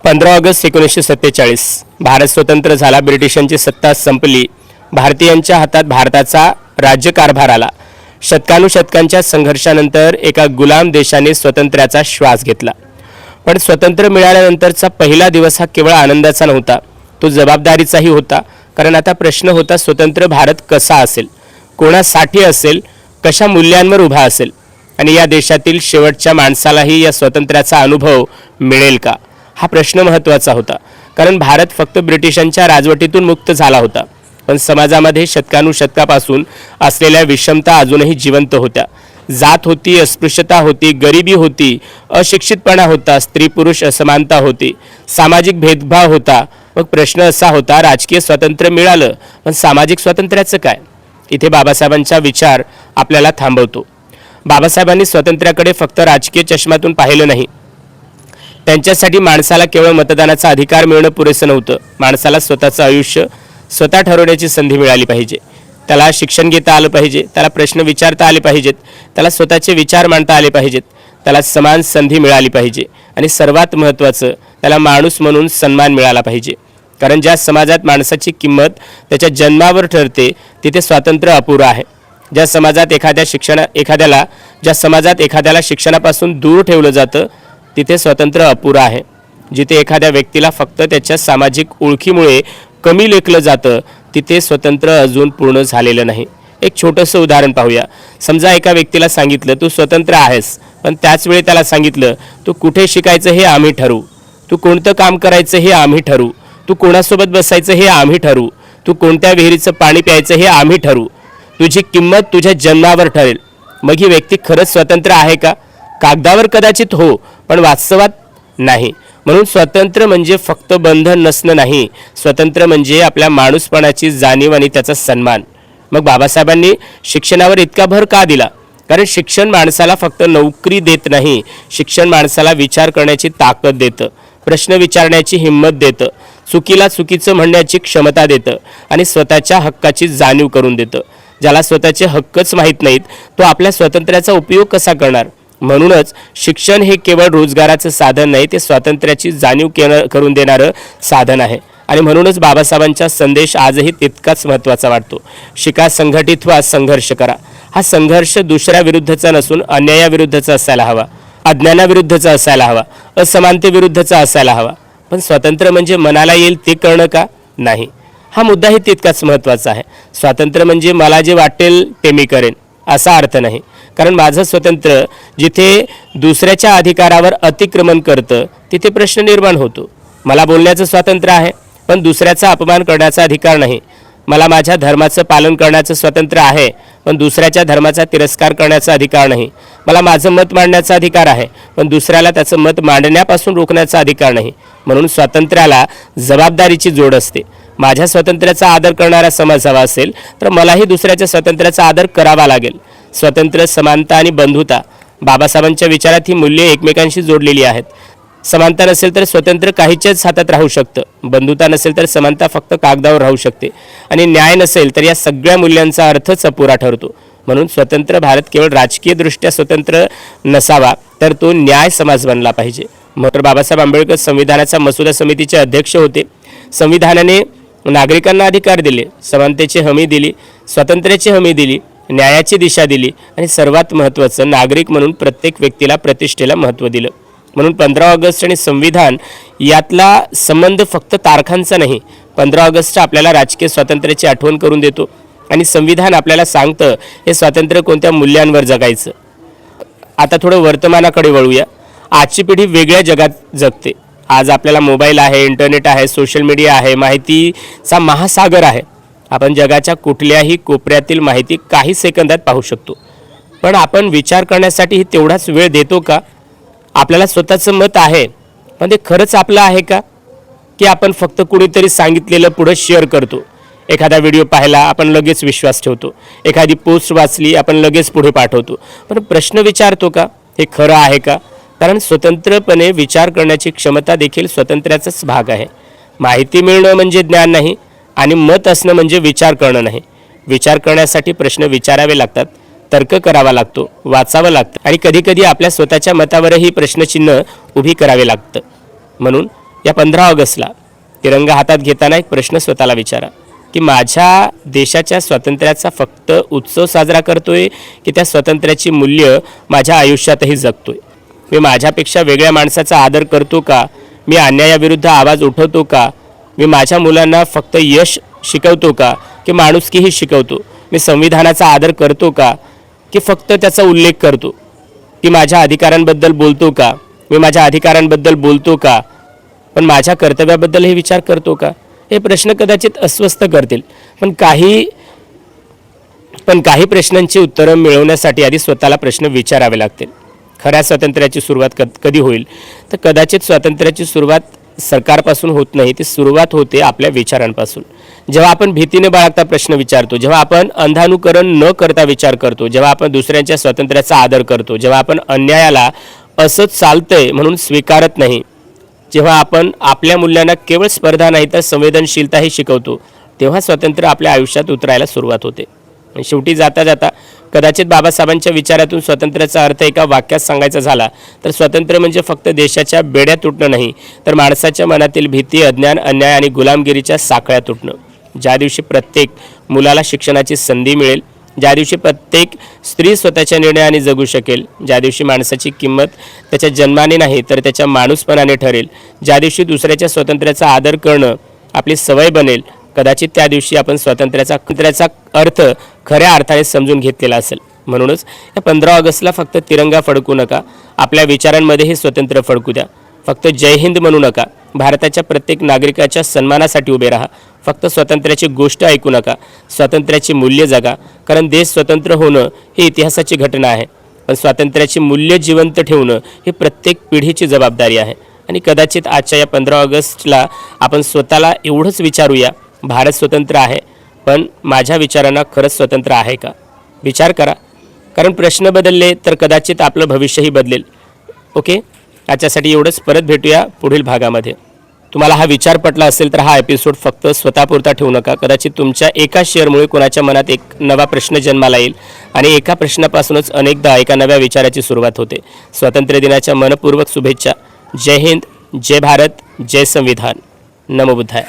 15 August 1947 Bharat स्वतंत्र झाला. ब्रिटिशांची सत्ता संपली. भारतीयांच्या हातात भारताचा राज्यकारभार आला. शतकानुशतकांच्या संघर्षानंतर एका गुलाम देशाने स्वातंत्र्याचा श्वास घेतला. पण स्वतंत्र मिळाल्यानंतरचा पहिला दिवस हा केवळ आनंदाचा नव्हता, तो जबाबदारीचाही होता. कारण आता प्रश्न होता, स्वतंत्र भारत कसा असेल, कोणासाठी असेल, कशा मूल्यांवर उभा असेल आणि या देशातील शेवटच्या माणसालाही या स्वातंत्र्याचा अनुभव मिळेल का, हा प्रश्न महत्त्वाचा होता. कारण भारत फक्त ब्रिटिशांच्या राजवटीतून मुक्त झाला होता, पण समाजामध्ये शतकानुशतकापासून असलेल्या विषमता अजूनही जिवंत होत्या. जात होती, अस्पृश्यता होती, गरिबी होती, अशिक्षितपणा होता, स्त्री पुरुष असमानता होती, सामाजिक भेदभाव होता. मग प्रश्न असा होता, राजकीय स्वातंत्र्य मिळालं पण सामाजिक स्वातंत्र्याचं काय? इथे बाबासाहेबांचा विचार आपल्याला थांबवतो. बाबासाहेबांनी स्वातंत्र्याकडे फक्त राजकीय चष्म्यातून पाहिलं नाही. त्यांच्यासाठी माणसाला केवळ मतदानाचा अधिकार मिळणं पुरेसं नव्हतं. माणसाला स्वतःचं आयुष्य स्वतः ठरवण्याची संधी मिळाली पाहिजे. त्याला शिक्षण घेता आलं पाहिजे, त्याला प्रश्न विचारता आले पाहिजेत, त्याला स्वतःचे विचार मांडता आले पाहिजेत, त्याला समान संधी मिळाली पाहिजे आणि सर्वात महत्त्वाचं, त्याला माणूस म्हणून सन्मान मिळाला पाहिजे. कारण ज्या समाजात माणसाची किंमत त्याच्या जन्मावर ठरते तिथे स्वातंत्र्य अपुरं आहे. ज्या समाजात एखाद्याला शिक्षणापासून दूर ठेवलं जातं तिथे स्वातंत्र्य अपुरं आहे. जिथे एखाद्या व्यक्तीला फक्त त्याच्या सामाजिक ओळखीमुळे कमी लेखलं जातं तिथे स्वातंत्र्य अजून पूर्ण झालेलं नाही. एक छोटंसं उदाहरण पाहूया. समजा एका व्यक्तीला सांगितलं तू स्वतंत्र आहेस, पण त्याच वेळी त्याला सांगितलं तू कुठे शिकायचं हे आम्ही ठरवू, तू कोणतं काम करायचं हे आम्ही ठरवू, तू कोणासोबत बसायचं हे आम्ही ठरवू, तू कोणत्या विहिरीचं पाणी प्यायचं हे आम्ही ठरवू, तुझी किंमत तुझ्या जन्मावर ठरेल. मग ही व्यक्ती खरंच स्वतंत्र आहे का? कागदावर कदाचित हो, पण वास्तवात नाही. म्हणून स्वातंत्र्य म्हणजे फक्त बंधन नसणं नाही, स्वातंत्र्य म्हणजे आपल्या माणूसपणाची जाणीव आणि त्याचा सन्मान. मग बाबासाहेबांनी शिक्षणावर इतका भर का दिला? कारण शिक्षण माणसाला फक्त नोकरी देत नाही, शिक्षण माणसाला विचार करण्याची ताकद देतं, प्रश्न विचारण्याची हिंमत देतं, चुकीला चुकीचं म्हणण्याची क्षमता देतं आणि स्वतःच्या हक्काची जाणीव करून देतं. ज्याला स्वतःचे हक्कच माहीत नाहीत तो आपल्या स्वातंत्र्याचा उपयोग कसा करणार? म्हणूनच शिक्षण हे केवळ रोजगाराचं साधन नाही, ते स्वातंत्र्याची जाणीव करून देणारं साधन आहे. आणि म्हणूनच बाबासाहेबांचा संदेश आजही तितकाच महत्त्वाचा वाटतो. शिका, संघटित व्हा, संघर्ष करा. हा संघर्ष दुसऱ्या विरुद्धचा नसून अन्यायाविरुद्धचा असायला हवा, अज्ञानाविरुद्धचा असायला हवा, असमानतेविरुद्धचा असायला हवा. पण स्वातंत्र्य म्हणजे मनाला येईल ते करणं का? नाही. हा मुद्दाही तितकाच महत्त्वाचा आहे. स्वातंत्र्य म्हणजे मला जे वाटेल ते मी करेन असा अर्थ नाही. कारण माझं स्वातंत्र्य जिथे दुसऱ्याच्या अधिकारावर अतिक्रमण करतं तिथे प्रश्न निर्माण होतो. मला बोलण्याचं स्वातंत्र्य आहे, पण दुसऱ्याचा अपमान करण्याचा अधिकार नाही. मला माझ्या धर्माचं पालन करण्याचं स्वातंत्र्य आहे, पण दुसऱ्याच्या धर्माचा तिरस्कार करण्याचा अधिकार नाही. मला माझं मत मांडण्याचा अधिकार आहे, पण दुसऱ्याला त्याचं मत मांडण्यापासून रोखण्याचा अधिकार नाही. म्हणून स्वातंत्र्याला जबाबदारीची जोड असते. माझ्या स्वातंत्र्याचा आदर करणारा समाज हवा असेल तर मलाही दुसऱ्याच्या स्वातंत्र्याचा आदर करावा लागेल. स्वातंत्र्य, समानता आणि बंधुता, बाबासाहेबांच्या विचारात ही मूल्ये एकमेकांशी जोडलेली आहेत. समानता नसेल तर स्वातंत्र्य काहीच्याच हातात राहू शकतं, बंधुता नसेल तर समानता फक्त कागदावर राहू शकते आणि न्याय नसेल तर या सगळ्या मूल्यांचा अर्थच अपुरा ठरतो. म्हणून स्वतंत्र भारत केवळ राजकीयदृष्ट्या स्वतंत्र नसावा तर तो न्याय समाज बनला पाहिजे. डॉक्टर बाबासाहेब आंबेडकर संविधानाच्या मसुदा समितीचे अध्यक्ष होते. संविधानाने नागरिकांना अधिकार दिले, समानतेची हमी दिली, स्वातंत्र्याची हमी दिली, न्यायाची दिशा दिली आणि सर्वात महत्त्वाचं, नागरिक म्हणून प्रत्येक व्यक्तीला प्रतिष्ठेला महत्त्व दिलं. म्हणून 15 ऑगस्ट आणि संविधान यातला संबंध फक्त तारखांचा नाही. 15 ऑगस्ट आपल्याला राजकीय स्वातंत्र्याची आठवण करून देतो आणि संविधान आपल्याला सांगतं हे स्वातंत्र्य कोणत्या मूल्यांवर जगायचं. आता थोडं वर्तमानाकडे वळूया. आजची पिढी वेगळ्या जगात जगते. आज आपल्याला मोबाईल आहे, इंटरनेट आहे, सोशल मीडिया आहे, माहितीचा महासागर आहे. आपण जगाच्या कुठल्याही कोपऱ्यातील माहिती काही सेकंदात पाहू शकतो. पण आपण विचार करण्यासाठी तेवढाच वेळ देतो का? आपल्याला स्वतःचं मत आहे, पण ते खरंच आपलं आहे का? की आपण फक्त कुणीतरी सांगितलेलं पुढं शेअर करतो. एखादा व्हिडिओ पाहिला आपण लगेच विश्वास ठेवतो, एखादी पोस्ट वाचली आपण लगेच पुढे पाठवतो. पण प्रश्न विचारतो का हे खरं आहे का? कारण स्वतंत्रपणे विचार करण्याची क्षमता देखील स्वातंत्र्याचाच भाग आहे. माहिती मिळणं म्हणजे ज्ञान नाही आणि मत असणं म्हणजे विचार करणं नाही. विचार करण्यासाठी प्रश्न विचारावे लागतात, तर्क करावा लागतो, वाचावं लागतं आणि कधीकधी आपल्या स्वतःच्या मतावरही प्रश्नचिन्ह उभी करावे लागतं. म्हणून या 15 ऑगस्टला तिरंगा हातात घेताना एक प्रश्न स्वतःला विचारा की माझ्या देशाच्या स्वातंत्र्याचा फक्त उत्सव साजरा करतोय की त्या स्वातंत्र्याची मूल्य माझ्या आयुष्यातही जगतोय. मी माझ्यापेक्षा वेगळ्या माणसाचा आदर करतो का? मी अन्यायाविरुद्ध आवाज उठवतो का? मी माझ्या मुलांना फक्त यश शिकवतो का की माणुसकीही शिकवतो? मी संविधानाचा आदर करतो का की फक्त त्याचा उल्लेख करतो? की माझ्या अधिकारांबद्दल बोलतो का? मी माझ्या अधिकारांबद्दल बोलतो का पण माझ्या कर्तव्याबद्दलही विचार करतो का? हे प्रश्न कदाचित अस्वस्थ करतील, पण काही प्रश्नांची उत्तरं मिळवण्यासाठी आधी स्वतःला प्रश्न विचारावे लागतील. खऱ्या स्वातंत्र्याची सुरुवात कधी होईल? तर कदाचित स्वातंत्र्याची सुरुवात सरकारपासून होत नाही, ती सुरुवात होते आपल्या विचारांपासून. जेव्हा आपण भीतीने बाळगता प्रश्न विचारतो, जेव्हा आपण अंधानुकरण न करता विचार करतो, जेव्हा आपण दुसऱ्यांच्या स्वातंत्र्याचा आदर करतो, जेव्हा आपण अन्यायाला असंच चालतंय म्हणून स्वीकारत नाही, जेव्हा आपण आपल्या मूल्यांना केवळ स्पर्धा नाही तर संवेदनशीलताही शिकवतो, तेव्हा स्वातंत्र्य आपल्या आयुष्यात उतरायला सुरुवात होते. आणि शेवटी जाता जाता कदाचित बाबासाहेबांच्या विचारातून स्वातंत्र्याचा अर्थ एका वाक्यात सांगायचा झाला तर स्वातंत्र्य म्हणजे फक्त देशाच्या बेड्या तुटणं नाही, तर माणसाच्या मनातील भीती, अज्ञान, अन्याय आणि गुलामगिरीच्या साखळ्या तुटणं. ज्या दिवशी प्रत्येक मुलाला शिक्षणाची संधी मिळेल, ज्या दिवशी प्रत्येक स्त्री स्वतःच्या निर्णयाने जगू शकेल, ज्या दिवशी माणसाची किंमत त्याच्या जन्माने नाही तर त्याच्या माणूसपणाने ठरेल, ज्या दिवशी दुसऱ्याच्या स्वातंत्र्याचा आदर करणं आपली सवय बनेल, कदाचित त्या दिवशी आपण स्वातंत्र्याचा अर्थ खऱ्या अर्थाने समजून घेतलेला असेल. म्हणूनच या 15 ऑगस्टला फक्त तिरंगा फडकू नका, आपल्या विचारांमध्येही स्वतंत्र फडकू द्या. फक्त जय हिंद म्हणू नका, भारताच्या प्रत्येक नागरिकाच्या सन्मानासाठी उभे राहा. फक्त स्वातंत्र्याची गोष्ट ऐकू नका, स्वातंत्र्याची मूल्य जगा. कारण देश स्वतंत्र होणं ही इतिहासाची घटना आहे, पण स्वातंत्र्याची मूल्य जिवंत ठेवणं ही प्रत्येक पिढीची जबाबदारी आहे. आणि कदाचित आजच्या या 15 ऑगस्टला आपण स्वतःला एवढंच विचारूया, भारत स्वतंत्र आहे पण माझ्या विचारांना खरंच स्वतंत्र आहे का? विचार करा, कारण प्रश्न बदलले तर कदाचित आपलं भविष्यही बदलेल. ओके, आजच्यासाठी एवढंच. परत भेटूया पुढील भागामध्ये. तुम्हाला हा विचार पटला असेल तर हा एपिसोड फक्त स्वतःपुरता ठेवू नका. कदाचित तुमच्या एका शेअरमुळे कोणाच्या मनात एक नवा प्रश्न जन्माला येईल आणि एका प्रश्नापासूनच अनेकदा एका नव्या विचाराची सुरुवात होते. स्वातंत्र्य दिनाच्या मनपूर्वक शुभेच्छा. जय हिंद, जय भारत, जय संविधान. नमो बुद्धाय.